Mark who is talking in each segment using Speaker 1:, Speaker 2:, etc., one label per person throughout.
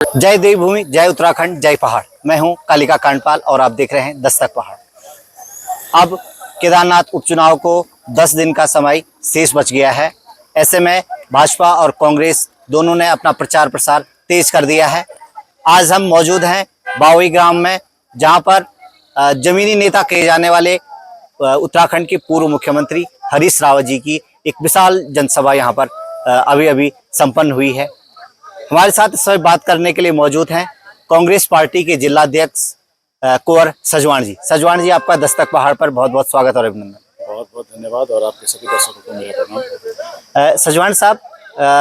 Speaker 1: जय देवभूमि, जय उत्तराखंड, जय पहाड़। मैं हूं कालिका कांडपाल और आप देख रहे हैं दस्तक पहाड़। अब केदारनाथ उपचुनाव को 10 दिन का समय शेष बच गया है। ऐसे में भाजपा और कांग्रेस दोनों ने अपना प्रचार प्रसार तेज कर दिया है। आज हम मौजूद हैं बावई ग्राम में, जहां पर जमीनी नेता कहे जाने वाले उत्तराखंड के पूर्व मुख्यमंत्री हरीश रावत जी की एक विशाल जनसभा यहां पर अभी अभी संपन्न हुई है। हमारे साथ इस समय बात करने के लिए मौजूद हैं कांग्रेस पार्टी के जिलाध्यक्ष कुंवर सजवाण जी। सजवाण जी, आपका दस्तक पहाड़ पर बहुत बहुत स्वागत और अभिनंदन।
Speaker 2: बहुत बहुत धन्यवाद और आपके सभी दर्शकों को मेरा प्रणाम।
Speaker 1: सजवाण साहब,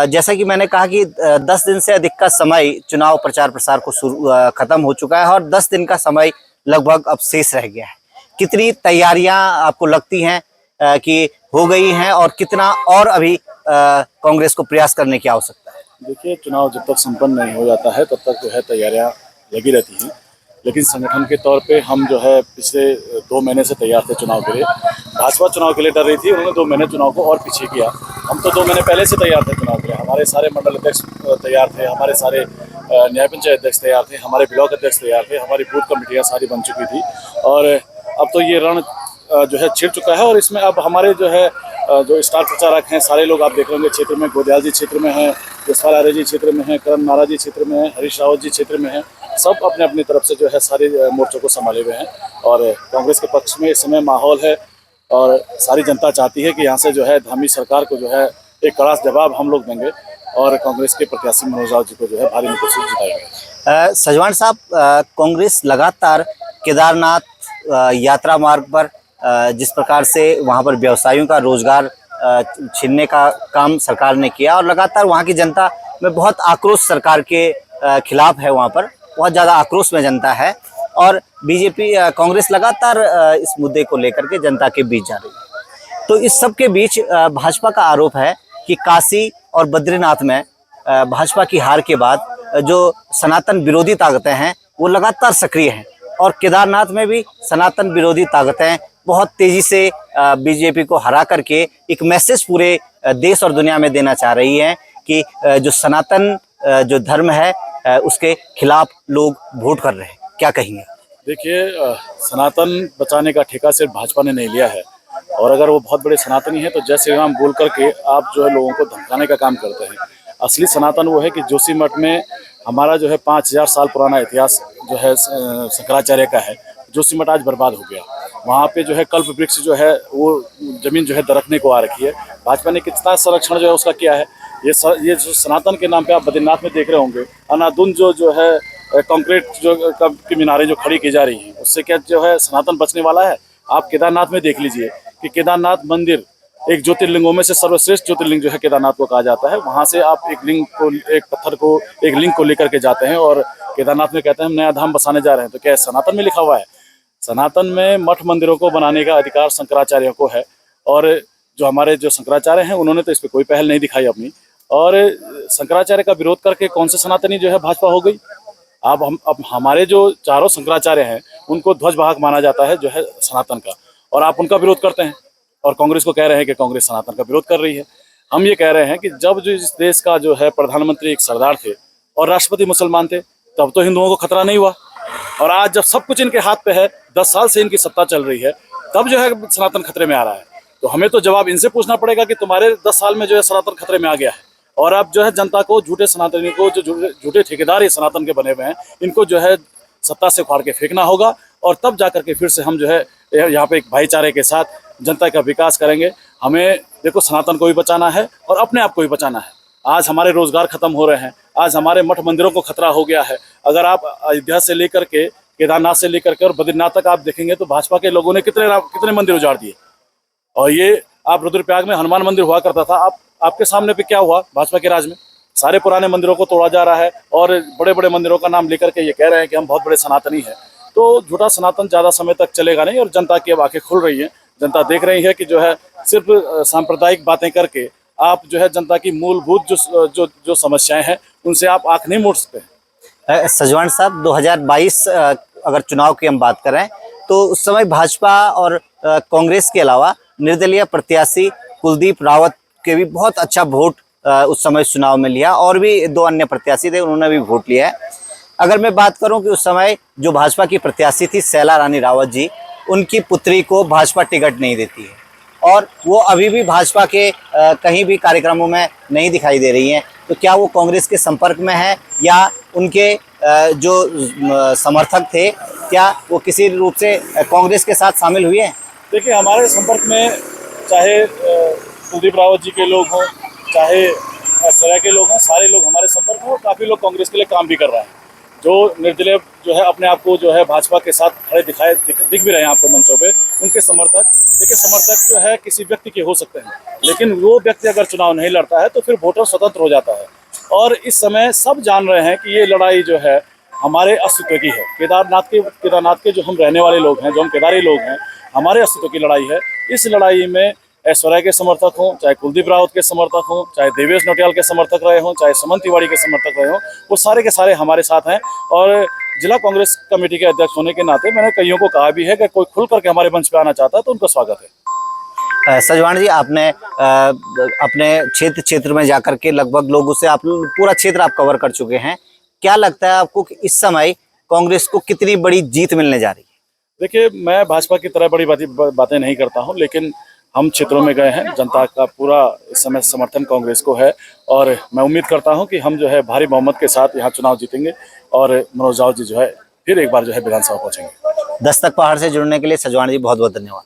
Speaker 1: जैसा कि मैंने कहा कि 10 दिन से अधिक का समय चुनाव प्रचार प्रसार को खत्म हो चुका है और 10 दिन का समय लगभग अब शेष रह गया है। कितनी तैयारियां आपको लगती हैं कि हो गई हैं और कितना और अभी कांग्रेस को प्रयास करने की आवश्यकता है?
Speaker 2: देखिए, चुनाव जब तक संपन्न नहीं हो जाता है तब तक जो है तैयारियां लगी रहती हैं, लेकिन संगठन के तौर पे हम जो है पिछले 2 महीने से तैयार थे चुनाव के लिए। भाजपा चुनाव के लिए डर रही थी, उन्होंने 2 महीने चुनाव को और पीछे किया। हम तो 2 महीने पहले से तैयार थे चुनाव के लिए। हमारे सारे मंडल अध्यक्ष तैयार थे, हमारे सारे न्याय पंचायत अध्यक्ष तैयार थे, हमारे ब्लॉक अध्यक्ष तैयार थे, हमारी बूथ कमेटियाँ सारी बन चुकी थी और अब तो ये रण जो है छिड़ चुका है। और इसमें अब हमारे जो है जो स्टार प्रचारक हैं सारे लोग आप देख रहे होंगे क्षेत्र में, गोदयाल जी क्षेत्र में हैं, जसपाल आर्य जी क्षेत्र में हैं, करण नारा जी क्षेत्र में हैं, हरीश रावत जी क्षेत्र में हैं। सब अपने अपनी तरफ से जो है सारे मोर्चों को संभाले हुए हैं और कांग्रेस के पक्ष में इस समय माहौल है और सारी जनता चाहती है कि यहाँ से जो है धामी सरकार को जो है एक कड़ा जवाब हम लोग देंगे और कांग्रेस के प्रत्याशी मनोज राव जी को जो है भारी मतों से जिताएंगे।
Speaker 1: सजवाण साहब, कांग्रेस लगातार केदारनाथ यात्रा मार्ग पर जिस प्रकार से वहां पर व्यवसायियों का रोजगार छीनने का काम सरकार ने किया और लगातार वहां की जनता में बहुत आक्रोश सरकार के खिलाफ है। वहां पर बहुत ज़्यादा आक्रोश में जनता है और बीजेपी कांग्रेस लगातार इस मुद्दे को लेकर के जनता के बीच जा रही है। तो इस सब के बीच भाजपा का आरोप है कि काशी और बद्रीनाथ में भाजपा की हार के बाद जो सनातन विरोधी ताकतें हैं वो लगातार सक्रिय हैं और केदारनाथ में भी सनातन विरोधी ताकतें बहुत तेजी से बीजेपी को हरा करके एक मैसेज पूरे देश और दुनिया में देना चाह रही है कि जो सनातन जो धर्म है उसके खिलाफ लोग वोट कर रहे हैं। क्या कहेंगे?
Speaker 2: देखिए, सनातन बचाने का ठेका सिर्फ भाजपा ने नहीं लिया है और अगर वो बहुत बड़े सनातनी हैं तो जय श्री राम बोल करके आप जो है लोगों को धमकाने का काम करते हैं। असली सनातन वो है कि जोशीमठ में हमारा जो है 5000 साल पुराना इतिहास जो है शंकराचार्य का है। जोशीमठ आज बर्बाद हो गया। वहाँ पे जो है कल्प वृक्ष जो है वो जमीन जो है दरकने को आ रखी है। भाजपा ने कितना संरक्षण जो है उसका किया है। ये जो सनातन के नाम पे आप बद्रीनाथ में देख रहे होंगे, अनाधुन जो है कंक्रीट जो की मीनारें जो खड़ी की जा रही हैं, उससे क्या जो है सनातन बचने वाला है? आप केदारनाथ में देख लीजिए कि केदारनाथ मंदिर एक ज्योतिर्लिंगों में से सर्वश्रेष्ठ ज्योतिर्लिंग जो है केदारनाथ को कहा जाता है। वहाँ से आप एक लिंग को, एक पत्थर को, एक लिंग को लेकर के जाते हैं और केदारनाथ में कहते हैं हम नया धाम बसाने जा रहे हैं। तो क्या सनातन में लिखा हुआ है? सनातन में मठ मंदिरों को बनाने का अधिकार शंकराचार्य को है और जो हमारे जो शंकराचार्य हैं उन्होंने तो इस पर कोई पहल नहीं दिखाई अपनी। और शंकराचार्य का विरोध करके कौन से सनातनी जो है भाजपा हो गई? अब हमारे जो चारों शंकराचार्य हैं उनको ध्वजवाहक माना जाता है जो है सनातन का, और आप उनका विरोध करते हैं और कांग्रेस को कह रहे हैं कि कांग्रेस सनातन का विरोध कर रही है। हम ये कह रहे हैं कि जब जो इस देश का जो है प्रधानमंत्री एक सरदार थे और राष्ट्रपति मुसलमान थे तब तो हिंदुओं को खतरा नहीं हुआ, और आज जब सब कुछ इनके हाथ पे है, 10 साल से इनकी सत्ता चल रही है, तब जो है सनातन खतरे में आ रहा है। तो हमें तो जवाब इनसे पूछना पड़ेगा कि तुम्हारे 10 साल में जो है सनातन खतरे में आ गया है। और अब जो है जनता को, झूठे सनातनी को, जो झूठे ठेकेदार ये सनातन के बने हुए हैं, इनको जो है सत्ता से उखाड़ के फेंकना होगा और तब जा करके फिर से हम जो है यहाँ पे एक भाईचारे के साथ जनता का विकास करेंगे। हमें देखो सनातन को भी बचाना है और अपने आप को भी बचाना है। आज हमारे रोजगार खत्म हो रहे हैं, आज हमारे मठ मंदिरों को खतरा हो गया है। अगर आप अयोध्या से लेकर के, केदारनाथ से लेकर के और बद्रीनाथ तक आप देखेंगे तो भाजपा के लोगों ने कितने मंदिर उजाड़ दिए। और ये आप रुद्रप्रयाग में हनुमान मंदिर हुआ करता था, आपके सामने पे क्या हुआ? भाजपा के राज में सारे पुराने मंदिरों को तोड़ा जा रहा है और बड़े बड़े मंदिरों का नाम लेकर के ये कह रहे हैं कि हम बहुत बड़े सनातनी हैं। तो झूठा सनातन ज़्यादा समय तक चलेगा नहीं और जनता की अब आंखें खुल रही हैं। जनता देख रही है कि जो है सिर्फ सांप्रदायिक बातें करके आप जो है जनता की मूलभूत जो समस्याएं हैं उनसे आप आंख नहीं मोड़ सकते।
Speaker 1: सजवाण साहब, 2022 अगर चुनाव की हम बात करें तो उस समय भाजपा और कांग्रेस के अलावा निर्दलीय प्रत्याशी कुलदीप रावत के भी बहुत अच्छा वोट उस समय चुनाव में लिया और भी 2 अन्य प्रत्याशी थे, उन्होंने भी वोट लिया है। अगर मैं बात करूं कि उस समय जो भाजपा की प्रत्याशी थी शैला रानी रावत जी, उनकी पुत्री को भाजपा टिकट नहीं देती है और वो अभी भी भाजपा के कहीं भी कार्यक्रमों में नहीं दिखाई दे रही हैं। तो क्या वो कांग्रेस के संपर्क में है या उनके जो समर्थक थे क्या वो किसी रूप से कांग्रेस के साथ शामिल हुए हैं?
Speaker 2: देखिए, हमारे संपर्क में चाहे कुलदीप रावत जी के लोग हों, चाहे ऐश्वर्या के लोग हों, सारे लोग हमारे संपर्क में और काफ़ी लोग कांग्रेस के लिए काम भी कर रहे हैं। जो निर्दलीय जो है अपने आप को जो है भाजपा के साथ खड़े दिख भी रहे हैं आपको मंचों पे, उनके समर्थक। देखिए, समर्थक जो है किसी व्यक्ति के हो सकते हैं, लेकिन वो व्यक्ति अगर चुनाव नहीं लड़ता है तो फिर वोटर स्वतंत्र हो जाता है। और इस समय सब जान रहे हैं कि ये लड़ाई जो है हमारे अस्तित्व की है। केदारनाथ के जो हम रहने वाले लोग हैं, जो हम केदारी लोग हैं, हमारे अस्तित्व की लड़ाई है। इस लड़ाई में ऐश्वर्या के समर्थक हों, चाहे कुलदीप रावत के समर्थक हों, चाहे देवेश नौटियाल के समर्थक रहे हों, चाहे समन तिवारी के समर्थक रहे हों, वो सारे के सारे हमारे साथ हैं। और जिला कांग्रेस कमेटी के अध्यक्ष होने के नाते मैंने कईयों को कहा भी है कि कोई खुल करके हमारे मंच पे आना चाहता है तो उनका स्वागत है।
Speaker 1: सजवाण जी, आपने अपने क्षेत्र में जाकर के लगभग लोगों से आप पूरा क्षेत्र आप कवर कर चुके हैं। क्या लगता है आपको कि इस समय कांग्रेस को कितनी बड़ी जीत मिलने जा रही है?
Speaker 2: देखिए, मैं भाजपा की तरह बड़ी बातें नहीं करता हूं, लेकिन हम क्षेत्रों में गए हैं, जनता का पूरा इस समय समर्थन कांग्रेस को है और मैं उम्मीद करता हूं कि हम जो है भारी बहुमत के साथ यहां चुनाव जीतेंगे और मनोज राउत जी जो है फिर एक बार जो है विधानसभा पहुंचेंगे।
Speaker 1: दस्तक पहाड़ से जुड़ने के लिए सजवाण जी बहुत बहुत धन्यवाद।